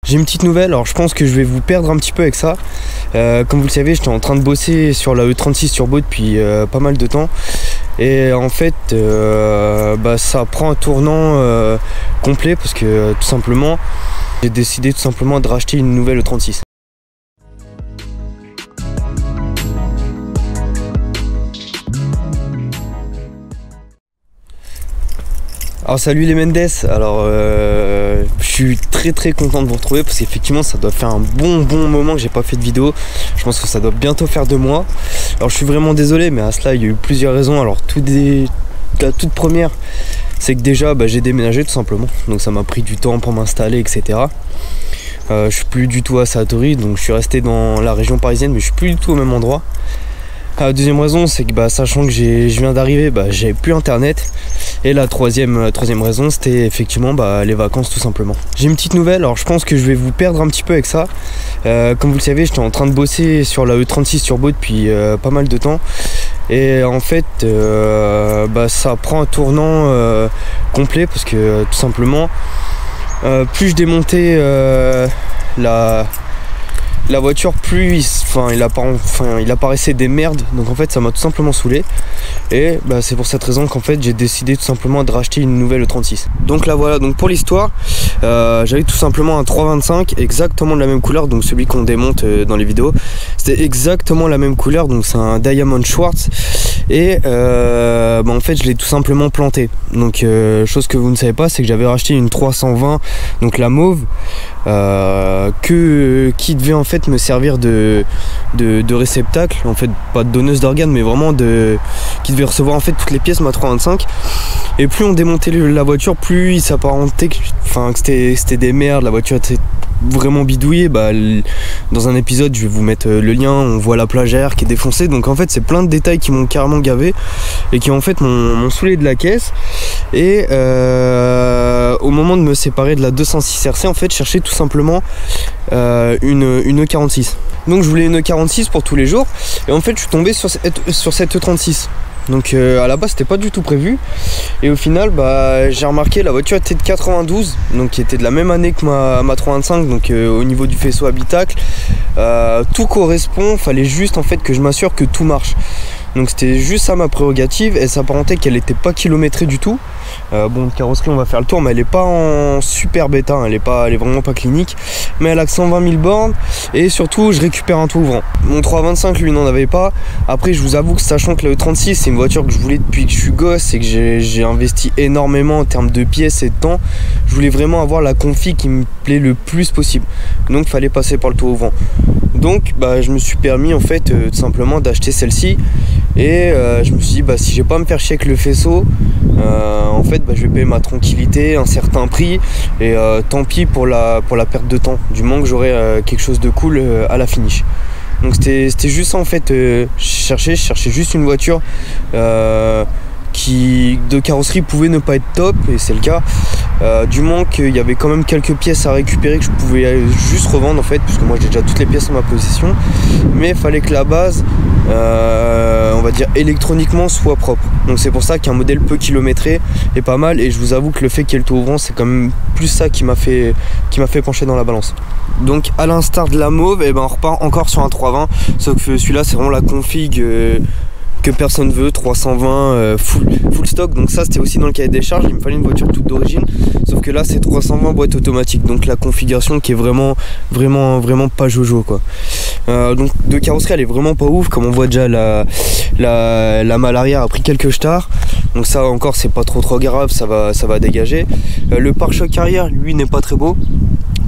J'ai une petite nouvelle, alors je pense que je vais vous perdre un petit peu avec ça. Comme vous le savez, j'étais en train de bosser sur la E36 Turbo depuis pas mal de temps. Et en fait, ça prend un tournant complet parce que tout simplement, j'ai décidé tout simplement de racheter une nouvelle E36. Alors salut les Mendes, alors je suis très content de vous retrouver parce qu'effectivement ça doit faire un bon moment que j'ai pas fait de vidéo. Je pense que ça doit bientôt faire 2 mois. Alors je suis vraiment désolé, mais à cela il y a eu plusieurs raisons. Alors la toute première, c'est que déjà j'ai déménagé tout simplement, donc ça m'a pris du temps pour m'installer, etc. Je suis plus du tout à Satori, donc je suis resté dans la région parisienne, mais je suis plus du tout au même endroit. La deuxième raison, c'est que sachant que je viens d'arriver, j'avais plus internet. Et la troisième raison, c'était effectivement les vacances tout simplement. J'ai une petite nouvelle, alors je pense que je vais vous perdre un petit peu avec ça. Comme vous le savez, j'étais en train de bosser sur la E36 Turbo depuis pas mal de temps. Et en fait, ça prend un tournant complet parce que tout simplement, plus je démontais la voiture, plus il apparaissait des merdes, donc en fait ça m'a tout simplement saoulé. Et c'est pour cette raison qu'en fait j'ai décidé tout simplement de racheter une nouvelle E36. Donc là voilà, donc pour l'histoire, j'avais tout simplement un 325 exactement de la même couleur, donc celui qu'on démonte dans les vidéos, c'était exactement la même couleur, donc c'est un Diamond Schwartz. Et en fait je l'ai tout simplement planté. Donc chose que vous ne savez pas, c'est que j'avais racheté une 320, donc la mauve, qui devait en fait me servir de réceptacle, en fait pas de donneuse d'organes, mais vraiment qui devait recevoir en fait toutes les pièces ma 325. Et plus on démontait la voiture, plus il s'apparentait que c'était des merdes, la voiture était vraiment bidouillée. Dans un épisode je vais vous mettre le lien, on voit la plage arrière qui est défoncée. Donc en fait c'est plein de détails qui m'ont carrément gavé et qui en fait m'ont saoulé de la caisse. Et au moment de me séparer de la 206 RC, en fait je cherchais tout simplement une E46. Donc je voulais une E46 pour tous les jours, et en fait je suis tombé sur cette E36. Donc à la base c'était pas du tout prévu, et au final j'ai remarqué la voiture était de 92, donc qui était de la même année que ma 325. Donc au niveau du faisceau habitacle, tout correspond, fallait juste en fait que je m'assure que tout marche. Donc c'était juste ça ma prérogative. Elle s'apparentait qu'elle n'était pas kilométrée du tout. Carrosserie on va faire le tour, mais elle est pas en super bêta, elle est vraiment pas clinique, mais elle a que 120 000 bornes. Et surtout je récupère un toit ouvrant. Mon 325 lui n'en avait pas. Après je vous avoue que sachant que la E36 c'est une voiture que je voulais depuis que je suis gosse et que j'ai investi énormément en termes de pièces et de temps, je voulais vraiment avoir la config qui me plaît le plus possible, donc il fallait passer par le toit ouvrant. Donc je me suis permis en fait tout simplement d'acheter celle-ci. Et je me suis dit si j'ai pas à me faire chier avec le faisceau, en fait je vais payer ma tranquillité, un certain prix, et tant pis pour la perte de temps, du moment que j'aurai quelque chose de cool à la finish. Donc c'était juste ça en fait. Je cherchais juste une voiture qui de carrosserie pouvait ne pas être top, et c'est le cas. Du moment qu'il y avait quand même quelques pièces à récupérer que je pouvais juste revendre en fait, puisque moi j'ai déjà toutes les pièces en ma possession, mais il fallait que la base on va dire électroniquement soit propre. Donc c'est pour ça qu'un modèle peu kilométré est pas mal, et je vous avoue que le fait qu'il y ait le toit ouvrant, c'est quand même plus ça qui m'a fait pencher dans la balance. Donc à l'instar de la mauve, on repart encore sur un 320, sauf que celui-là c'est vraiment la config que personne veut, 320 full stock. Donc ça c'était aussi dans le cahier des charges, il me fallait une voiture toute d'origine, sauf que là c'est 320 boîte automatique, donc la configuration qui est vraiment pas jojo quoi. Donc de carrosserie elle est vraiment pas ouf, comme on voit déjà la malle arrière a pris quelques stars, donc ça encore c'est pas trop grave, ça va dégager. Le pare-choc arrière lui n'est pas très beau,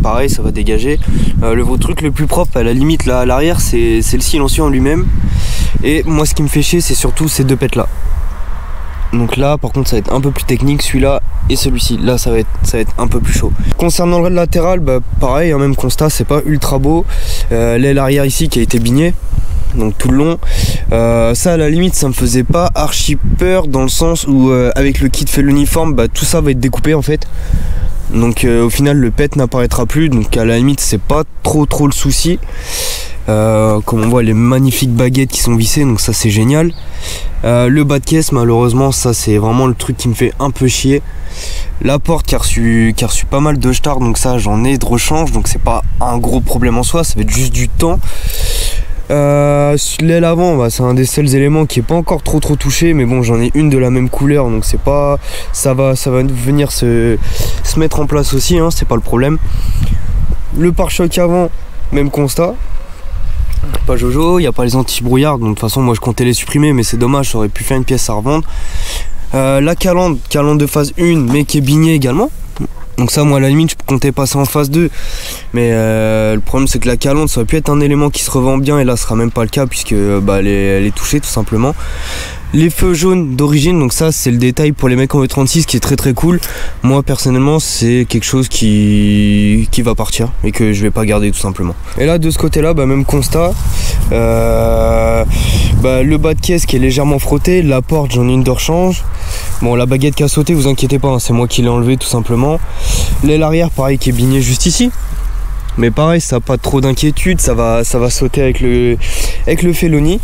pareil ça va dégager. Le truc le plus propre à la limite là à l'arrière c'est le silencieux en lui-même. Et moi ce qui me fait chier c'est surtout ces deux pètes là. Donc là par contre ça va être un peu plus technique, celui-là et celui-ci, là ça va être un peu plus chaud. Concernant le rail latéral, pareil, même constat, c'est pas ultra beau. L'aile arrière ici qui a été bignée, donc tout le long, ça à la limite ça me faisait pas archi peur, dans le sens où avec le kit fait l'uniforme, tout ça va être découpé en fait. Donc au final le pet n'apparaîtra plus, donc à la limite c'est pas trop le souci. Comme on voit les magnifiques baguettes qui sont vissées, donc ça c'est génial. Le bas de caisse, malheureusement, ça c'est vraiment le truc qui me fait un peu chier. La porte qui a reçu pas mal de stars, donc ça j'en ai de rechange, donc c'est pas un gros problème en soi, ça va être juste du temps. L'aile avant, bah, c'est un des seuls éléments qui est pas encore trop touché, mais bon, j'en ai une de la même couleur, donc c'est pas, ça va venir se mettre en place aussi, hein, c'est pas le problème. Le pare-choc avant, même constat. Pas Jojo, il n'y a pas les anti-brouillards, donc de toute façon moi je comptais les supprimer, mais c'est dommage, ça aurait pu faire une pièce à revendre. La calandre de phase 1, mais qui est bignée également. Donc ça, moi à la limite je comptais passer en phase 2, mais le problème c'est que la calandre ça aurait pu être un élément qui se revend bien, et là ce sera même pas le cas puisque elle est touchée tout simplement. Les feux jaunes d'origine, donc ça c'est le détail pour les mecs en E36 qui est très cool. Moi personnellement c'est quelque chose qui va partir et que je vais pas garder tout simplement. Et là de ce côté là, même constat. Le bas de caisse qui est légèrement frotté, la porte j'en ai une de rechange. Bon, la baguette qui a sauté, vous inquiétez pas, hein, c'est moi qui l'ai enlevé tout simplement. L'aile arrière pareil qui est bignée juste ici. Mais pareil, ça n'a pas trop d'inquiétude, ça va sauter avec le Feloni.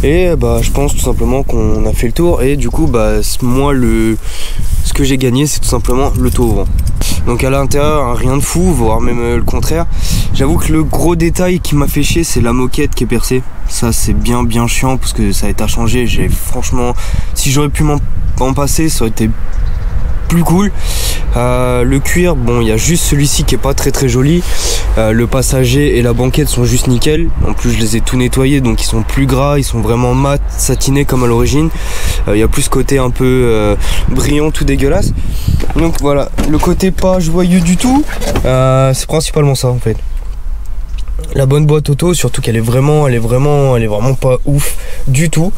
Et je pense tout simplement qu'on a fait le tour. Et du coup, moi, ce que j'ai gagné, c'est tout simplement le tour au vent. Donc à l'intérieur, hein, rien de fou, voire même le contraire. J'avoue que le gros détail qui m'a fait chier, c'est la moquette qui est percée. Ça, c'est bien chiant parce que ça a été à changer. Franchement, si j'aurais pu m'en passer, ça aurait été plus cool. Le cuir, bon, il y a juste celui-ci qui est pas très joli. Le passager et la banquette sont juste nickel. En plus, je les ai tout nettoyés, donc ils sont plus gras, ils sont vraiment mat, satinés comme à l'origine. Il y a plus ce côté un peu brillant, tout dégueulasse. Donc voilà, le côté pas joyeux du tout, c'est principalement ça en fait. La bonne boîte auto, surtout qu'elle est vraiment pas ouf du tout.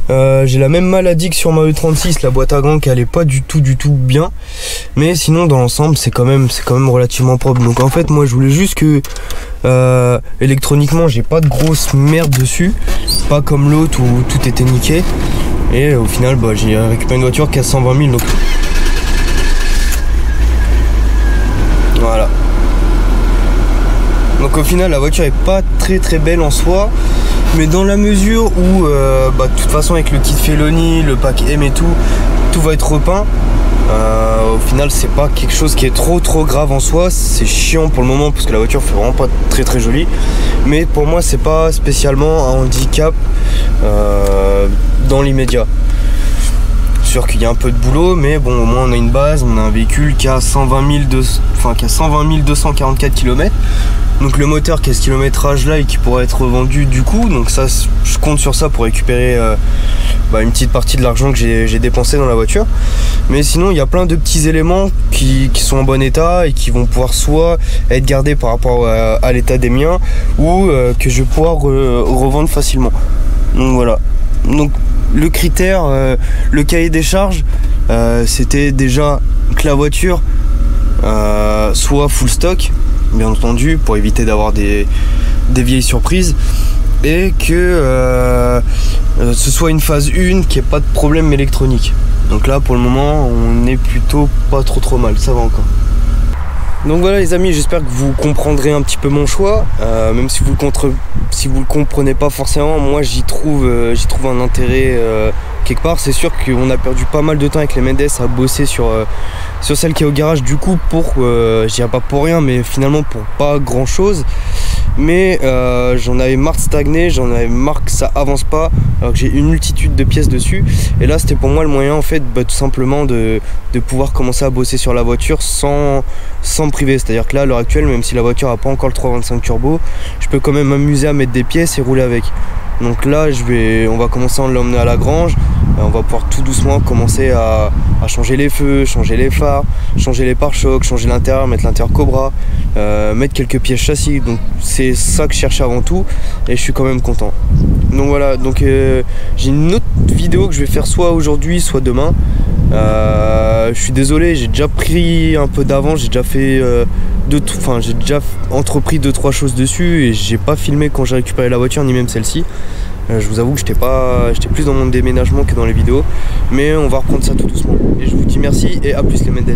J'ai la même maladie que sur ma E36, la boîte à gants qui allait pas du tout bien, mais sinon dans l'ensemble c'est quand même relativement propre. Donc en fait moi je voulais juste que électroniquement j'ai pas de grosse merde dessus, pas comme l'autre où tout était niqué. Et au final j'ai récupéré une voiture qui a 120 000, donc voilà. Donc au final la voiture est pas très belle en soi, mais dans la mesure où de toute façon avec le kit Feloni, le pack M et tout va être repeint. Au final c'est pas quelque chose qui est trop grave en soi. C'est chiant pour le moment parce que la voiture fait vraiment pas très jolie, mais pour moi c'est pas spécialement un handicap dans l'immédiat. Sûr qu'il y a un peu de boulot, mais bon, au moins on a une base, on a un véhicule qui a 120 244 km. Donc le moteur qui a ce kilométrage là et qui pourrait être vendu du coup, donc ça je compte sur ça pour récupérer une petite partie de l'argent que j'ai dépensé dans la voiture. Mais sinon il y a plein de petits éléments qui sont en bon état et qui vont pouvoir soit être gardés par rapport à l'état des miens, ou que je vais pouvoir revendre facilement. Donc voilà. Donc le critère, le cahier des charges, c'était déjà que la voiture soit full stock, bien entendu, pour éviter d'avoir des vieilles surprises, et que ce soit une phase 1 qui ait pas de problème électronique. Donc là pour le moment on est plutôt pas trop mal, ça va encore. Donc voilà les amis, j'espère que vous comprendrez un petit peu mon choix, même si vous le comprenez pas forcément. Moi j'y trouve un intérêt quelque part. C'est sûr qu'on a perdu pas mal de temps avec les Mendes à bosser sur celle qui est au garage, du coup pour, je dirais pas pour rien, mais finalement pour pas grand chose. Mais j'en avais marre de stagner, j'en avais marre que ça avance pas alors que j'ai une multitude de pièces dessus. Et là c'était pour moi le moyen en fait tout simplement de pouvoir commencer à bosser sur la voiture sans me priver. C'est à dire que là à l'heure actuelle, même si la voiture n'a pas encore le 325 turbo, je peux quand même m'amuser à mettre des pièces et rouler avec. Donc là on va commencer à l'emmener à la grange. On va pouvoir tout doucement commencer à changer les feux, changer les phares, changer les pare-chocs, changer l'intérieur, mettre l'intérieur Cobra, mettre quelques pièces châssis. Donc c'est ça que je cherche avant tout et je suis quand même content. Donc voilà, donc j'ai une autre vidéo que je vais faire soit aujourd'hui soit demain. Je suis désolé, j'ai déjà pris un peu d'avance, j'ai déjà fait j'ai déjà entrepris 2-3 choses dessus et j'ai pas filmé quand j'ai récupéré la voiture, ni même celle-ci. Je vous avoue que j'étais plus dans mon déménagement que dans les vidéos, mais on va reprendre ça tout doucement. Et je vous dis merci et à plus les Mendes.